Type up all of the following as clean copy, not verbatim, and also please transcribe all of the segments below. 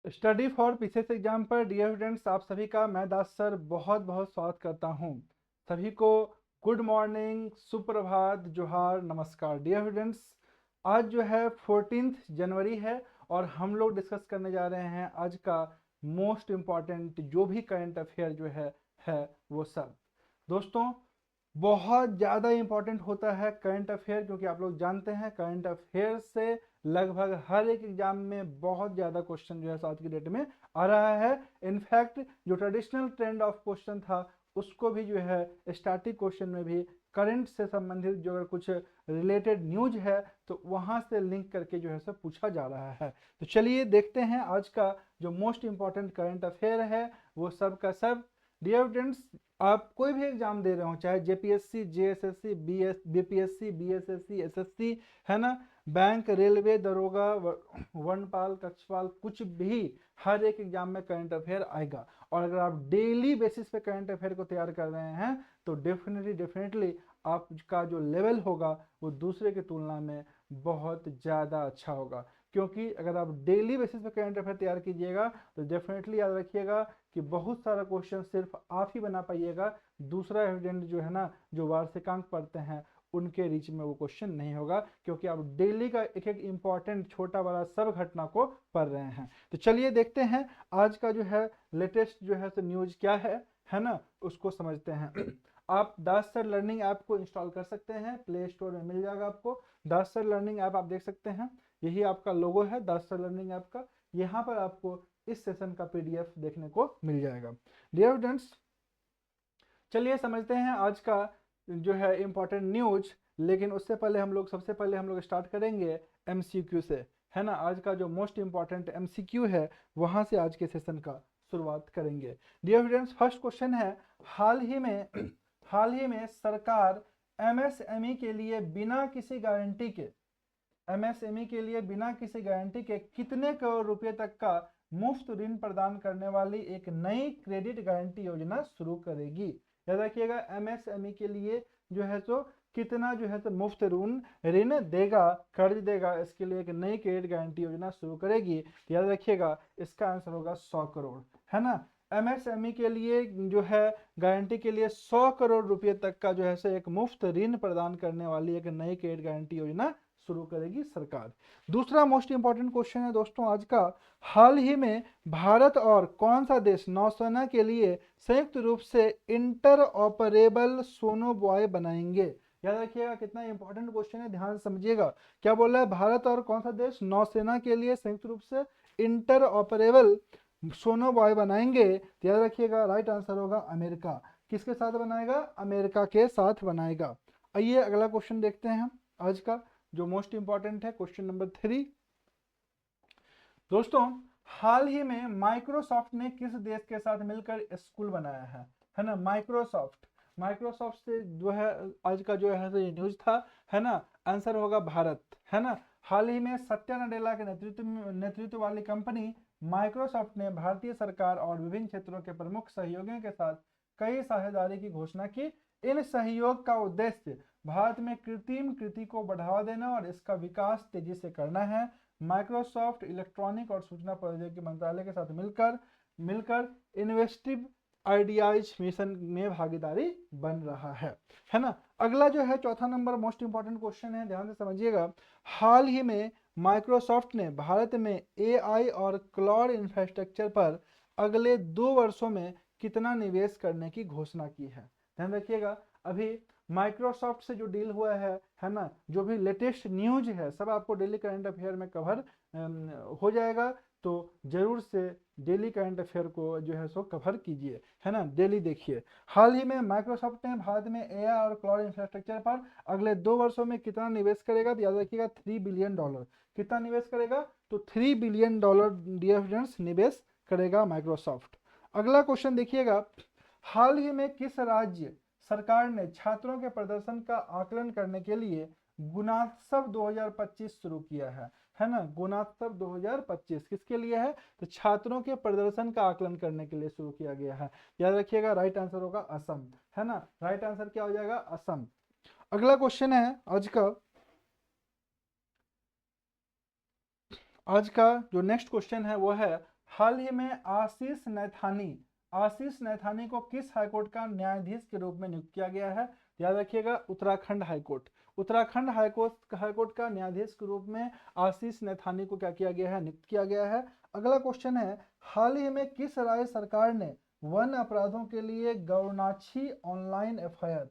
Study for PCS exam पर dear students, आप सभी का मैं दास सर बहुत बहुत स्वागत करता हूं। सभी को गुड मॉर्निंग, सुप्रभात, जोहार, नमस्कार। डियर स्टूडेंट्स, आज जो है 14 जनवरी है और हम लोग डिस्कस करने जा रहे हैं आज का मोस्ट इम्पॉर्टेंट जो भी करंट अफेयर जो है वो सब। दोस्तों, बहुत ज़्यादा इम्पॉर्टेंट होता है करंट अफेयर, क्योंकि आप लोग जानते हैं करंट अफेयर से लगभग हर एक एग्जाम में बहुत ज़्यादा क्वेश्चन जो है आज की डेट में आ रहा है। इनफैक्ट जो ट्रेडिशनल ट्रेंड ऑफ क्वेश्चन था उसको भी जो है स्टैटिक क्वेश्चन में भी करंट से संबंधित जो अगर कुछ रिलेटेड न्यूज है तो वहाँ से लिंक करके जो है सब पूछा जा रहा है। तो चलिए देखते हैं आज का जो मोस्ट इम्पॉर्टेंट करंट अफेयर है वो सब का सब। डियर स्टूडेंट्स, आप कोई भी एग्जाम दे रहे हो, चाहे JPSC, JSSC, BPSC, BSSC, SSC, है ना, बैंक, रेलवे, दरोगा, वनपाल, कक्षपाल, कुछ भी, हर एक एग्जाम में करंट अफेयर आएगा। और अगर आप डेली बेसिस पे करंट अफेयर को तैयार कर रहे हैं तो डेफिनेटली आपका जो लेवल होगा वो दूसरे की तुलना में बहुत ज़्यादा अच्छा होगा। क्योंकि अगर आप डेली बेसिस पे करंट अफेयर तैयार कीजिएगा तो डेफिनेटली याद रखिएगा कि बहुत सारा क्वेश्चन सिर्फ आप ही बना पाइएगा, दूसरा स्टूडेंट जो है ना, जो वार्षिकांक पढ़ते हैं उनके रीच में वो क्वेश्चन नहीं होगा, क्योंकि आप डेली का एक एक इंपॉर्टेंट छोटा बड़ा सब घटना को पढ़ रहे हैं। तो चलिए देखते हैं आज का जो है लेटेस्ट जो है तो न्यूज क्या है ना, उसको समझते हैं। आप दास सर लर्निंग ऐप को इंस्टॉल कर सकते हैं, प्ले स्टोर में मिल जाएगा आपको। दास सर लर्निंग ऐप आप देख सकते हैं, यही आपका लोगो है दास सर लर्निंग ऐप का। यहाँ पर आपको इस सेशन का पीडीएफ देखने को मिल जाएगा। डियर स्टूडेंट्स, चलिए समझते हैं आज का जो है इम्पोर्टेंट न्यूज। लेकिन उससे पहले हम लोग सबसे पहले हम लोग स्टार्ट करेंगे एमसीक्यू से, है ना। आज का जो मोस्ट इम्पॉर्टेंट एमसीक्यू है वहां से आज के सेशन का शुरुआत करेंगे। डियर स्टूडेंट्स, फर्स्ट क्वेश्चन है, हाल ही में हाल ही में सरकार एमएसएमई के लिए बिना किसी गारंटी के एमएसएमई के लिए बिना किसी गारंटी के कितने करोड़ रुपए तक का मुफ्त ऋण प्रदान करने वाली एक नई क्रेडिट गारंटी योजना शुरू करेगी। याद रखिएगा, एमएसएमई के लिए जो है तो कितना जो है तो मुफ्त ऋण ऋण देगा, कर्ज देगा, इसके लिए एक नई क्रेडिट गारंटी योजना शुरू करेगी। याद रखिएगा, इसका आंसर होगा 100 करोड़, है ना। एमएसएमई के लिए जो है गारंटी के लिए 100 करोड़ रुपए तक का जो है से एक मुफ्त ऋण प्रदान करने वाली एक नई क्रेडिट गारंटी योजना शुरू करेगी सरकार। दूसरा मोस्ट इंपॉर्टेंट क्वेश्चन है दोस्तों आज का, हाल ही में भारत और कौन सा देश नौसेना के लिए संयुक्त रूप से इंटर ऑपरेबल सोनोबॉय बनाएंगे। याद रखिएगा, कितना इंपॉर्टेंट क्वेश्चन है, ध्यान से समझिएगा। क्या बोल रहा है, भारत और कौन सा देश नौसेना के लिए संयुक्त रूप से इंटर ऑपरेबल सोनोबॉय बनाएंगे। तो याद रखिएगा, राइट आंसर होगा अमेरिका। किसके साथ बनाएगा, अमेरिका के साथ बनाएगा। आइए अगला क्वेश्चन देखते हैं आज का जो मोस्ट इंपॉर्टेंट है, क्वेश्चन नंबर 3। दोस्तों, हाल ही में माइक्रोसॉफ्ट ने किस देश के साथ मिलकर स्कूल बनाया है ना। माइक्रोसॉफ्ट से जो है आज का जो है ये न्यूज था, है ना। आंसर होगा भारत, है ना। हाल ही में सत्या नडेला के नेतृत्व वाली कंपनी माइक्रोसॉफ्ट ने भारतीय सरकार और विभिन्न क्षेत्रों के प्रमुख सहयोगियों के साथ कई साझेदारी की घोषणा की। इन सहयोग का उद्देश्य भारत में कृत्रिम कृति को बढ़ावा देना और इसका विकास तेजी से करना है। माइक्रोसॉफ्ट इलेक्ट्रॉनिक और सूचना प्रौद्योगिकी मंत्रालय के साथ मिलकर मिलकर इन्वेस्टिव आइडियाज मिशन में भागीदारी बन रहा है ना। अगला जो है चौथा नंबर मोस्ट इंपॉर्टेंट क्वेश्चन है, ध्यान से समझिएगा। हाल ही में माइक्रोसॉफ्ट ने भारत में एआई और क्लाउड इंफ्रास्ट्रक्चर पर अगले 2 वर्षों में कितना निवेश करने की घोषणा की है। ध्यान रखिएगा, अभी माइक्रोसॉफ्ट से जो डील हुआ है ना, जो भी लेटेस्ट न्यूज है सब आपको डेली करंट अफेयर में कवर हो जाएगा। तो जरूर से डेली करंट अफेयर को जो है सो कवर कीजिए, है ना, डेली देखिए। हाल ही में माइक्रोसॉफ्ट ने भारत में एआई और क्लाउड इंफ्रास्ट्रक्चर पर अगले 2 वर्षों में कितना निवेश करेगा, तो याद रखिएगा $3 बिलियन। कितना निवेश करेगा, तो $3 बिलियन डियर स्टूडेंट्स निवेश करेगा माइक्रोसॉफ्ट। अगला क्वेश्चन देखिएगा, हाल ही में किस राज्य सरकार ने छात्रों के प्रदर्शन का आकलन करने के लिए गुणोत्सव 2025 शुरू किया है ना। गुणोत्सव 2025 किसके लिए है, तो छात्रों के प्रदर्शन का आकलन करने के लिए शुरू किया गया है। याद रखिएगा, राइट आंसर होगा असम, है ना। राइट आंसर क्या हो जाएगा, असम। अगला क्वेश्चन है आज का जो नेक्स्ट क्वेश्चन है वो है, हाल ही में आशीष नैथानी को किस हाईकोर्ट का न्यायाधीश के रूप में नियुक्त किया गया है? याद रखिएगा, उत्तराखंड हाईकोर्ट। उत्तराखंड हाईकोर्ट का न्यायाधीश के रूप में आशीष नैथानी को क्या किया गया है? नियुक्त किया गया है। अगला क्वेश्चन है, हाल ही में किस राज्य सरकार ने वन अपराधों के लिए गौरनाछी ऑनलाइन एफआईआर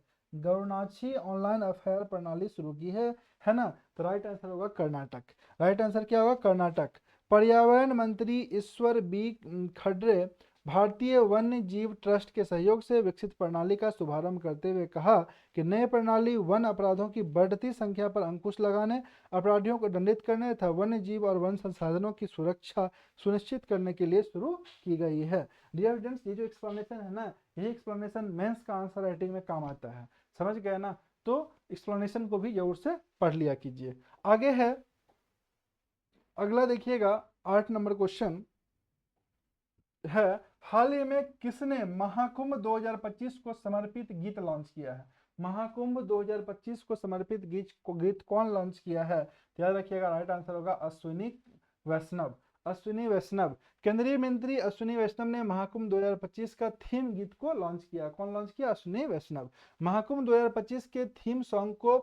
प्रणाली शुरू की है ना? तो राइट आंसर होगा कर्नाटक। राइट आंसर क्या होगा? कर्नाटक। पर्यावरण मंत्री ईश्वर बी खंड्रे भारतीय वन्य जीव ट्रस्ट के सहयोग से विकसित प्रणाली का शुभारंभ करते हुए कहा कि नई प्रणाली वन अपराधों की बढ़ती संख्या पर अंकुश लगाने, अपराधियों को दंडित करने तथा वन्य जीव और वन संसाधनों की सुरक्षा सुनिश्चित करने के लिए शुरू की गई है। डियर स्टूडेंट्स, ये जो एक्सप्लेनेशन है ना, यही एक्सप्लेनेशन मेंस का आंसर राइटिंग में काम आता है। समझ गए ना? तो एक्सप्लेनेशन को भी जरूर से पढ़ लिया कीजिए। आगे है अगला, देखिएगा 8 नंबर क्वेश्चन है, हाल ही में किसने महाकुंभ 2025 को समर्पित गीत लॉन्च किया है? महाकुंभ 2025 को समर्पित गीत कौन लॉन्च किया है? याद रखिएगा, राइट आंसर होगा अश्विनी वैष्णव। अश्विनी वैष्णव, केंद्रीय मंत्री अश्विनी वैष्णव ने महाकुंभ 2025 का थीम गीत को लॉन्च किया। कौन लॉन्च किया? अश्विनी वैष्णव। महाकुंभ 2025 के थीम सॉन्ग को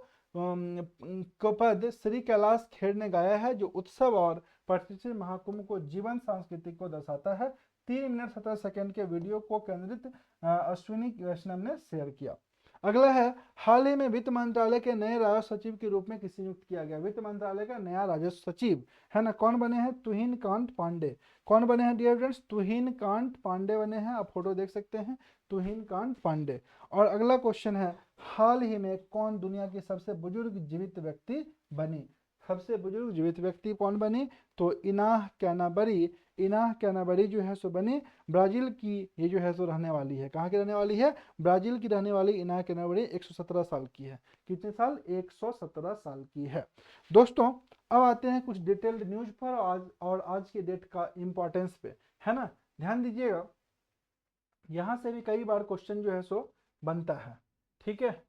पद श्री कैलाश खेर ने गाया है, जो उत्सव और प्रतिष्ठित महाकुंभ को जीवन सांस्कृतिक को दर्शाता है। 3 मिनट 17 सेकंड के वीडियो को केंद्रित अश्विनी वैष्णव ने शेयर किया। अगला है, हाल ही में वित्त मंत्रालय के नए राजस्व सचिव के रूप में किसे नियुक्त किया गया? वित्त मंत्रालय का नया राजस्व सचिव है ना, कौन बने हैं? तुहिन कांत पांडे। कौन बने हैं डियर फ्रेंड्स? तुहिन कांत पांडे बने हैं। आप फोटो देख सकते हैं, तुहिन कांत पांडे। और अगला क्वेश्चन है, हाल ही में कौन दुनिया की सबसे बुजुर्ग जीवित व्यक्ति बनी? सबसे बुजुर्ग जीवित व्यक्ति कौन बनी? तो इनाह कैनाबरी जो है सो बनी। ब्राजील की ये जो है सो रहने वाली है। कहाँ की रहने वाली है? ब्राजील की रहने वाली इनाह कैनाबरी 117 साल की है। कितने साल? 117 साल की है। दोस्तों, अब आते हैं कुछ डिटेल्ड न्यूज पर आज के डेट का इंपॉर्टेंस पे, है ना? ध्यान दीजिएगा, यहां से भी कई बार क्वेश्चन जो है सो बनता है। ठीक है,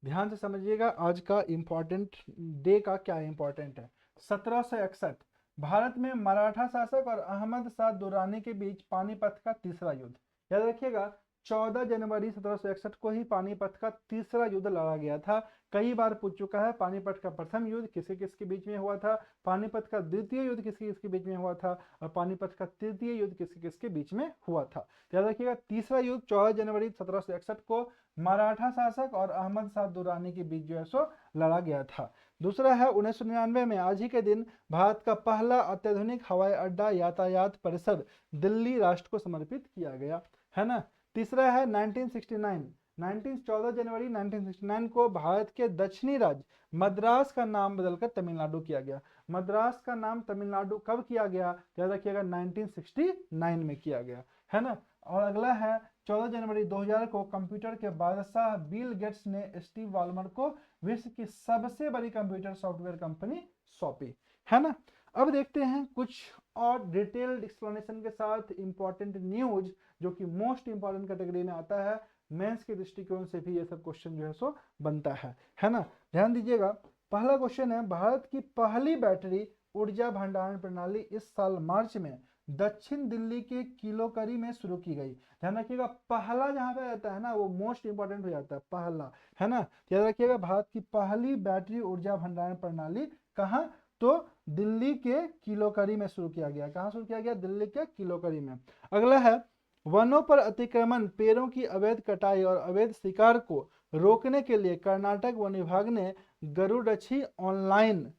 ध्यान से समझिएगा, आज का इंपॉर्टेंट डे का क्या इंपॉर्टेंट है। 1761 भारत में मराठा शासक और अहमद शाह दुर्रानी के बीच पानीपत का तीसरा युद्ध। याद रखिएगा, 14 जनवरी 1761 को ही पानीपत का तीसरा युद्ध लड़ा गया था। कई बार पूछ चुका है, पानीपत का प्रथम युद्ध किसके किसके बीच में हुआ था, पानीपत का द्वितीय युद्ध किसके किसके बीच में हुआ था, और पानीपत का तृतीय युद्ध किसके किसके बीच में हुआ था। याद रखिएगा, तीसरा युद्ध 14 जनवरी 1761 को मराठा शासक और अहमद शाह दुर्रानी के बीच जो है सो लड़ा गया था। दूसरा है 1999 में आज ही के दिन भारत का पहला अत्याधुनिक हवाई अड्डा यातायात परिसर दिल्ली राष्ट्र को समर्पित किया गया, है ना। तीसरा है 14 जनवरी 1969 को भारत के दक्षिणी राज्य मद्रास का नाम बदलकर तमिलनाडु किया गया। मद्रास का नाम तमिलनाडु कब किया गया? याद रखिएगा, 1969 में किया गया, है ना। और अगला है 14 जनवरी 2000 को कंप्यूटर के बादशाह बिल गेट्स ने स्टीव बॉलमर को विश्व की सबसे बड़ी कंप्यूटर सॉफ्टवेयर कंपनी सौंपी, है ना। अब देखते हैं कुछ और डिटेल्ड एक्सप्लेनेशन के साथ इंपॉर्टेंट न्यूज, जो कि मोस्ट इंपॉर्टेंट कैटेगरी में आता है। मेंस के दृष्टिकोण से भी ये सब क्वेश्चन जो है सो बनता है ना। ध्यान दीजिएगा, पहला क्वेश्चन है, भारत की पहली बैटरी ऊर्जा भंडारण प्रणाली इस साल मार्च में दक्षिण दिल्ली के किलोकरी में शुरू की गई। ध्यान रखिएगा, पहला जहां पे रहता है ना, वो मोस्ट इंपॉर्टेंट हो जाता है, पहला, है ना। याद रखिएगा, भारत की पहली बैटरी ऊर्जा भंडारण प्रणाली कहाँ? तो दिल्ली के किलोकरी में शुरू किया गया। कहाँ शुरू किया गया? दिल्ली के किलोकरी में। अगला है, वनों पर अतिक्रमण, पेड़ों की अवैध कटाई और अवैध शिकार को रोकने के लिए कर्नाटक वन विभाग ने गरुड़छी ऑनलाइन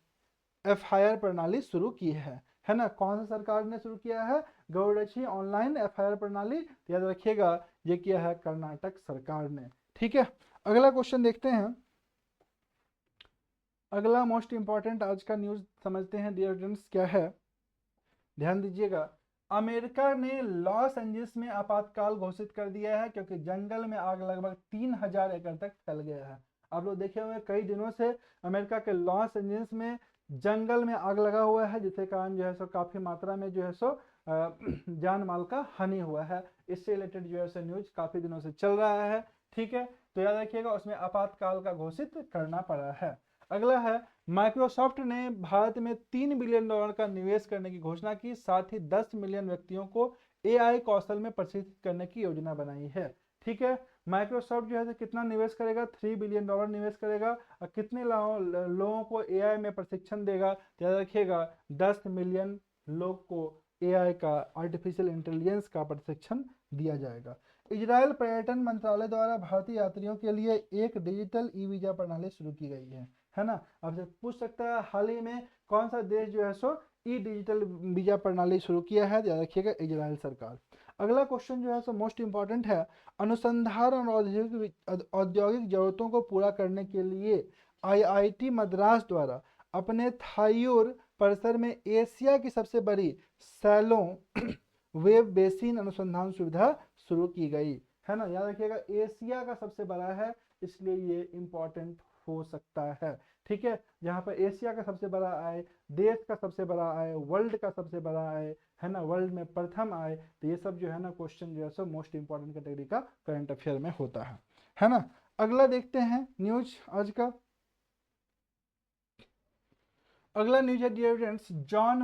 एफआईआर प्रणाली शुरू की है ना। कौन सी सरकार ने शुरू किया है? गरुड़छी ऑनलाइन एफआईआर प्रणाली। याद रखिएगा, ये किया है कर्नाटक सरकार ने। ठीक है, अगला क्वेश्चन देखते हैं। अगला मोस्ट इंपॉर्टेंट आज का न्यूज समझते हैं डियर फ्रेंड्स, क्या है? ध्यान दीजिएगा, अमेरिका ने लॉस एंजल्स में आपातकाल घोषित कर दिया है, क्योंकि जंगल में आग लगभग 3000 एकड़ तक फैल गया है। आप लोग देखे हुए कई दिनों से अमेरिका के लॉस एंजल्स में जंगल में आग लगा हुआ है, जिसके कारण जो है सो काफी मात्रा में जो है सो जान माल का हानि हुआ है। इससे रिलेटेड जो है सो न्यूज काफी दिनों से चल रहा है। ठीक है, तो याद रखिएगा, उसमें आपातकाल का घोषित करना पड़ा है। अगला है माइक्रोसॉफ्ट ने भारत में $3 बिलियन का निवेश करने की घोषणा की, साथ ही 10 मिलियन व्यक्तियों को एआई कौशल में प्रशिक्षित करने की योजना बनाई है। ठीक है, माइक्रोसॉफ्ट जो है तो कितना निवेश करेगा, $3 बिलियन निवेश करेगा और कितने लोगों को एआई में प्रशिक्षण देगा, तो याद रखिएगा 10 मिलियन लोग को एआई का, आर्टिफिशियल इंटेलिजेंस का प्रशिक्षण दिया जाएगा। इजराइल पर्यटन मंत्रालय द्वारा भारतीय यात्रियों के लिए एक डिजिटल ई वीजा प्रणाली शुरू की गई है ना। आपसे पूछ सकता है हाल ही में कौन सा देश जो है सो ई डिजिटल वीजा प्रणाली शुरू किया है, याद रखिएगा इजराइल सरकार। अगला क्वेश्चन जो है सो मोस्ट इंपॉर्टेंट है, अनुसंधान और औद्योगिक जरूरतों को पूरा करने के लिए आईआईटी मद्रास द्वारा अपने थायूर परिसर में एशिया की सबसे बड़ी सैलो वेब बेसिन अनुसंधान सुविधा शुरू की गई है ना। याद रखिएगा एशिया का सबसे बड़ा है, इसलिए ये इंपॉर्टेंट हो सकता है। ठीक है, जहाँ पर एशिया का सबसे बड़ा आए, देश का सबसे बड़ा आए, वर्ल्ड का सबसे बड़ा आए, है ना, वर्ल्ड में प्रथम आए, तो ये सब जो है ना क्वेश्चन जो है सो मोस्ट इंपॉर्टेंट कैटेगरी का करंट अफेयर में होता है ना। अगला देखते हैं न्यूज आज का। अगला न्यूज है डियर फ्रेंड्स, जॉन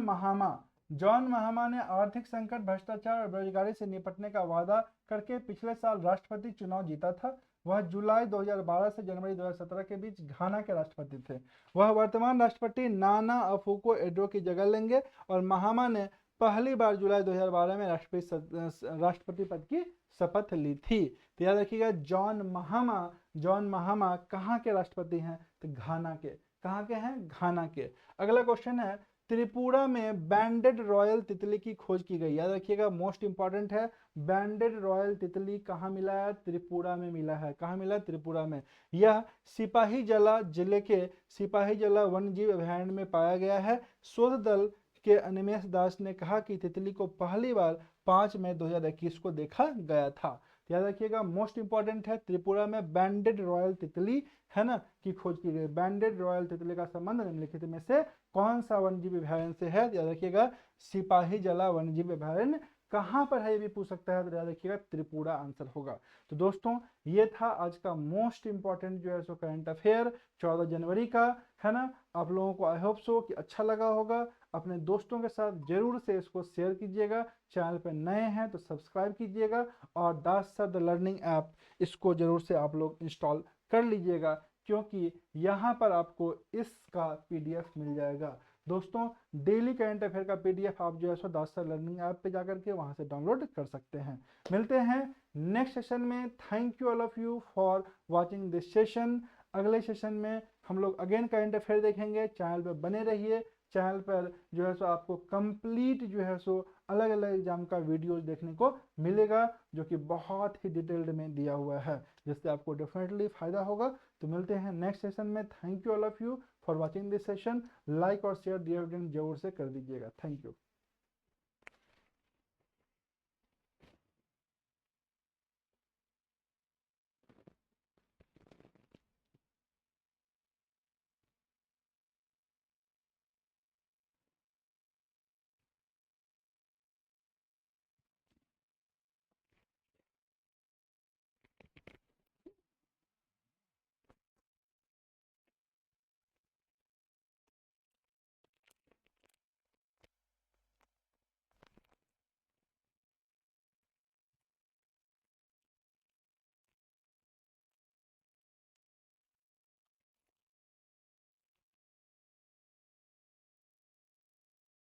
महामा ने आर्थिक संकट, भ्रष्टाचार और बेरोजगारी से निपटने का वादा करके पिछले साल राष्ट्रपति चुनाव जीता था। वह जुलाई 2012 से जनवरी 2017 के बीच घाना के राष्ट्रपति थे। वह वर्तमान राष्ट्रपति नाना अफूको एडो की जगह लेंगे और महामा ने पहली बार जुलाई 2012 में राष्ट्रपति पद की शपथ ली थी। तो याद रखिएगा जॉन महामा कहाँ के राष्ट्रपति हैं, तो घाना के। कहाँ के हैं, घाना के। अगला क्वेश्चन है, त्रिपुरा में बैंडेड रॉयल तितली की खोज की गई। याद रखिएगा मोस्ट इंपॉर्टेंट है, बैंडेड रॉयल तितली कहाँ मिला है, त्रिपुरा में मिला है। कहाँ मिला है, त्रिपुरा में। यह सिपाहीजला जिले के सिपाहीजला वन्यजीव अभयारण्य में पाया गया है। शोध दल के अनिमेश दास ने कहा कि तितली को पहली बार 5 मई 2021 को देखा गया था। याद रखिएगा मोस्ट इंपॉर्टेंट है, त्रिपुरा में बैंडेड रॉयल तितली है ना की खोज की गई। बैंडेड रॉयल तितली का संबंध निम्नलिखित में से कौन सा वन्यजीव अभयारण्य से है, याद रखिएगा सिपाहीजला वन्यजीव अभयारण्य। कहाँ पर है ये भी पूछ सकता है, तो याद रखिएगा त्रिपुरा आंसर होगा। तो दोस्तों ये था आज का मोस्ट इंपॉर्टेंट जो है सो करंट अफेयर 14 जनवरी का, है ना। आप लोगों को आई होप सो कि अच्छा लगा होगा। अपने दोस्तों के साथ जरूर से इसको शेयर कीजिएगा। चैनल पर नए हैं तो सब्सक्राइब कीजिएगा और दास सर द लर्निंग ऐप इसको जरूर से आप लोग इंस्टॉल कर लीजिएगा, क्योंकि यहाँ पर आपको इसका पीडीएफ मिल जाएगा। दोस्तों डेली करंट अफेयर का पीडीएफ आप जो है सो दास सर लर्निंग ऐप पे जाकर के वहाँ से डाउनलोड कर सकते हैं। मिलते हैं नेक्स्ट सेशन में। Thank you all of you for watching this session. अगले सेशन में हम लोग अगेन करंट अफेयर देखेंगे। चैनल पर बने रहिए। चैनल पर जो है सो आपको कंप्लीट जो है सो अलग अलग एग्जाम का वीडियोज देखने को मिलेगा, जो कि बहुत ही डिटेल्ड में दिया हुआ है, जिससे आपको डेफिनेटली फायदा होगा। तो मिलते हैं नेक्स्ट सेशन में। Thank you all of you for watching this session. Like और शेयर डियर फ्रेंड्स जरूर से कर दीजिएगा। Thank you.